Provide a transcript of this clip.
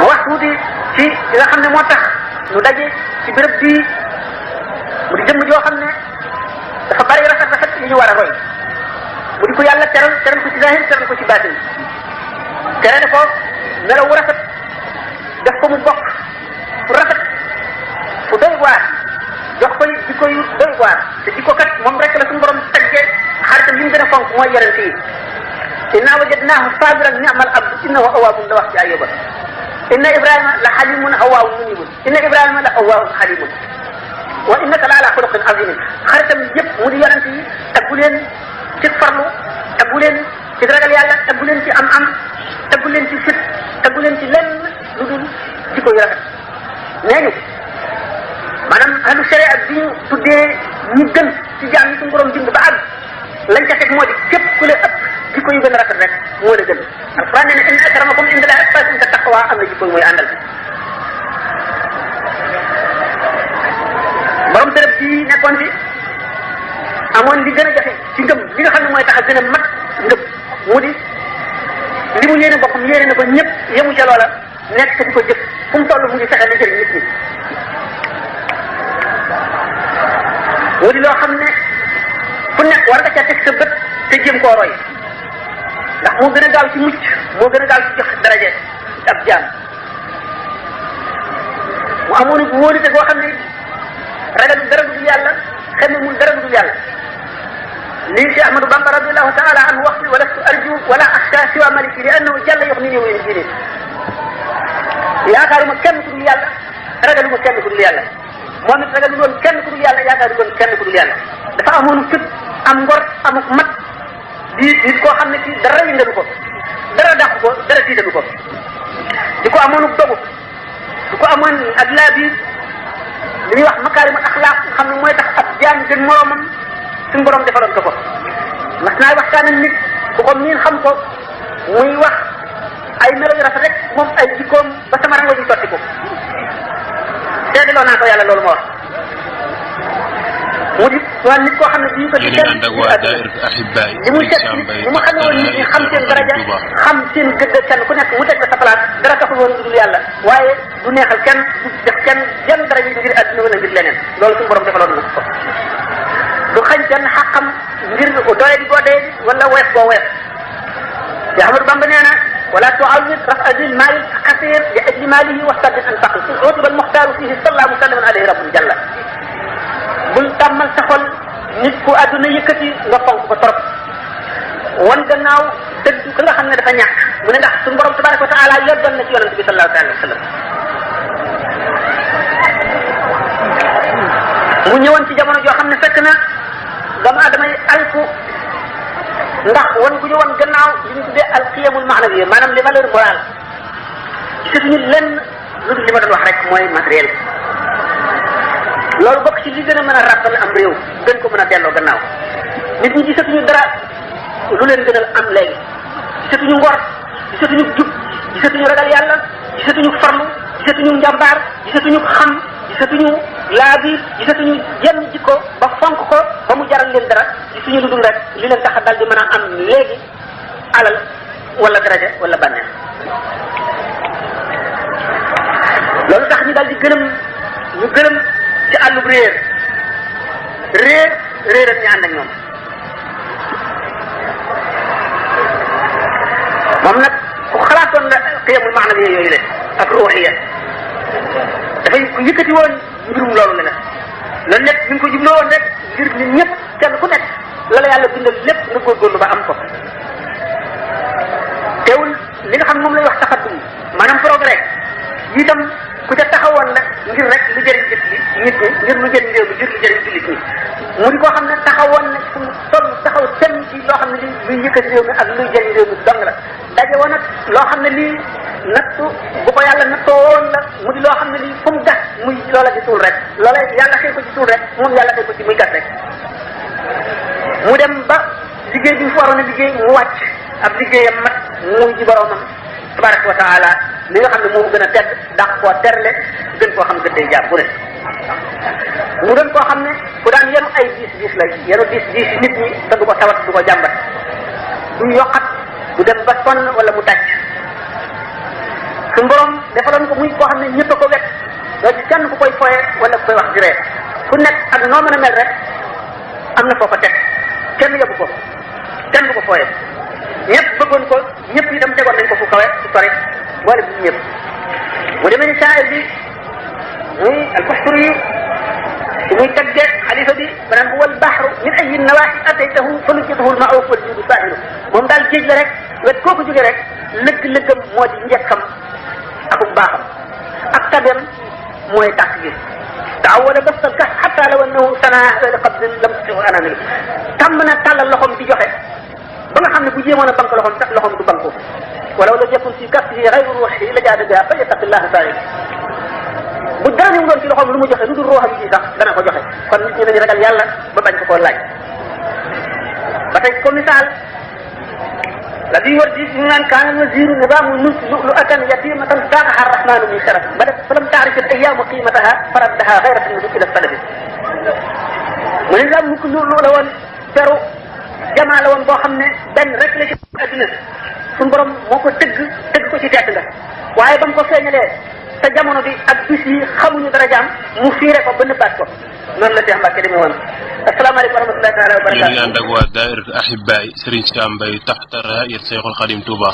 mu wax tuuti ci li nga xam ne moo tax ñu daje ci béréb bii mu di jëmm joo xam ne dafa bari rafet yi ñu war a roy mu di ko yàlla teral ko ci zahir teral ko ci baatin tere ko melaw wu rafet def ko mu bokk fu rafet fu doy waar jox koy jikko yu doy waar te jikko kat moom rek la suñu borom tagge xaritam li mu gën a fonk mooy yonent yi inna wajadnaahu sabiran ni'mal abdu innahu awwaabun la wax ci Ayyuba inna ibrahima la xalimun awwaabun munibun inna ibrahima la awwaabun xalimun wa innaka la ala xuluqin azimin xaritam yëpp mu di yonent yi taggu leen ci farlu taggu leen ci ragal yàlla taggu leen ci am-am taggu leen ci fit taggu leen ci lenn lu dul jikko yu rafet nee ñu maanaam ahlu sharia bi ñu tuddee ñu gën ci jaam yi suñu borom bind ba àgg lañ ca teg moo di képp ku la ëpp jikko yu gën a rafet rek moo la gën alquran nee na inna akramakum indallahi atqakum te taqwa am na jikko yu mooy àndal borom tërëb bii nekkoon fi amoon li gën a jafe ci ngëm li nga xam ne mooy tax a gën a mat ngëm mu di li mu yéene boppam yéene na ko ñëpp yemu ca loola nekk te di ko jëf fu mu toll mu ngi fexe li jëriñ nit ñi mu di loo xam ne fu nekk war nga ca teg sa bët te jéem koo roy ndax moo gën a gaaw ci mucc moo gën a gaaw ci jox daraje ab jaam mu amoon wóolite goo xam ne ragalul dara dul yàlla xamemul dara dul yàlla lii si Ahmadou Bamba radiallahu taala anhu wax wala arju wala axsha siwa maliki li annahu jalla yuxnini wa yunjini yaakaaruma kenn ku dul yàlla ragaluma kenn ku dul yàlla moom it ragalul woon kenn ku dul yàlla yaakaarul woon kenn ku dul yàlla dafa amoon fit am ngor amuk mat di nit koo xam ne ci dara yëngalu ko dara dàq ko dara tiitalu ko di ko amoonuk dogu di ko amoon ak laabiir li ñuy wax makaarimu axlaaq nga xam ne mooy tax ab jaam gën moroomam suñu borom defaloon ko ko mas naay waxtaan ak nit ku ko miin xam ko muy wax ay melo yu rafet rek moom ay jikkoom ba sama rango ji sotti ko seedaloo naa ko yàlla loolu ma wax mu di waa nit koo xam ne bii ko ci li muy set li mu xamee woon nit ñi xam seen daraja xam seen gëdd kenn ku nekk mu teg la sa place dara taxul woon dul yàlla waaye du neexal kenn du def kenn jenn daraja ngir àdduna wala ngir leneen loolu suñu borom defaloon na ko du xañ kenn xaqam ngir doye di boo dee wala wees boo wees te Ahmadou Bamba nee na wala tuawid rafa dil maalil xasir li ajli maalihi wastaddin an faqi in utiba al muxtaaru fihi salla musallaman alayhi rabbun jalla bul tàmmal sa xol nit ku àdduna yëkkati nga fonk ko trop wan gannaaw dëgg ka nga xam ne dafa ñàkk mu ne ndax suñu borom tabaraka wa taala yoddoon na ci yonente bi sallallahu alayhi wa sallam mu ñëwoon ci jamono joo xam ne fekk na doomu aadama yi alku ndax wan gu ñu wan gannaaw li ñu tuddee alqiyamul maanawiya maanaam les valeurs morales gisatuñu lenn lu dul li ma doon wax rek mooy matériel loolu bokk ci li gën a mën a ràppal am réew gën ko mën a delloo gannaaw nit ñi gisatuñu dara lu leen gënal am léegi gisatuñu ngor gisatuñu jub gisatuñu ragal yàlla gisatuñu farlu gisatuñu njàmbaar gisatuñu xam gisatuñu laabiir gisatuñu yenn jikko ba fonk ko ba mu jaral leen dara gisuñu lu dul rek li leen tax a dal di mën a am léegi alal wala daraja wala bànneex loolu tax ñu dal di gërëm ci àllub réer ak ñu ànd ak ñoom moom nag ku xalaatoon la xiyamul maanawiya yooyu le ak ruuxiya dafay ku yëkkati woon mbirum loolu le la loolu lépp mi ngi ko jubloo woon rek ngir nit ñëpp kenn ku nekk la yàlla bindal lépp nga góorgóorlu ba am ko teewul li nga xam ne moom lay wax taxaddum maanaam progrès itam ku ca taxawoon la ngir rek lu jëriñ nit ñi ngir lu jëriñ réew mi ngir lu jëriñ jullit ñi mu di koo xam ne taxawoon na fu mu toll taxaw tem ci loo xam ne li luy yëkkati réew mi ak luy jëriñ réew mi dong la daje woon nag loo xam ne lii nattu bu ko yàlla nattoo woon la mu di loo xam ne lii fu mu gas muy loola di suul rek loola yàlla xëy ko ci suul rek moom yàlla xëy ko ci muy gas rek mu dem ba liggéey bi mu waroon a liggéey mu wàcc ab liggéeyam mat muy ji boromam tabaraka wa taala li nga xam ne moo gën a tedd dàq koo terle gën koo xam gëddee jàpp bu ne mu doon koo xam ne ku daan yenu ay diis la yenu diis nit ñi te du ko tawat du ko jàmbat du yokkat du dem ba sonn wala mu tàcc suñu borom defaloon ko muy koo xam ne ñëpp a ko wet doo ci kenn ku koy foye wala ku koy wax di ree ku nekk ak noo mën a mel rek am na foofa teg kenn yóbbu ko kenn du ko foye ñëpp bëggoon ko ñëpp itam tegoon nañ ko fu kawe fu sori boole bi ñëpp mu demee ni shaa'ir bi muy al-Buxturi yi muy tagge xalifa bi maanaam huwa al-bahru min ayyi nawaahi ataytahu falujjatuhu al-ma'ruuf wal juudu saahilu moom daal géej la rek wet kooku jóge rek lëgg-lëggam moo di njëkkam ak baaxam ak tabeem mooy tàkk gi taawala basal ka xataa law annahu sanaa li qabdin lam tutihu anamil tàmm na tàllal loxoom di joxe ba nga xam ne bu jéemoon a banque loxoom sax loxoom du banque walaw lam yakun fi kaffihi ghayru ruuhi la jaada bihaa falyattaqillaha saa'il bu daanewul woon ci loxoom lu mu joxe lu dul ruuxam ji sax dana ko joxe kon nit ñi nañu ragal yàlla ba bañ ko koo laaj ba tey ko misaal la bi war di ñu naan kaana wasiru nizaamul mulk lu'lu'atan yatimatan saaqaha arrahmanu min sharaf ba def falam taarif al ayyaamu qiimataha faraddaha ghayratan min ila salafi mu ne nizaam mulk lu'lu la woon peru jamaa la woon boo xam ne benn rek la ci adduna suñu borom moo ko tëgg ko ci tedd nga waaye ba mu ko feeñalee te jamono bi ak bis yi xamuñu dara jaam mu fiire ko ba nëbbaat ko noonu la Cheikh Mbacke demee woon asalaamaaleykum wa rahmatullahi taala wa barakatuh. ñu ngi ànd ak waa daayira Ahibaay Serigne Sam Mbaye taxta raayat Cheikhul Khadim Touba.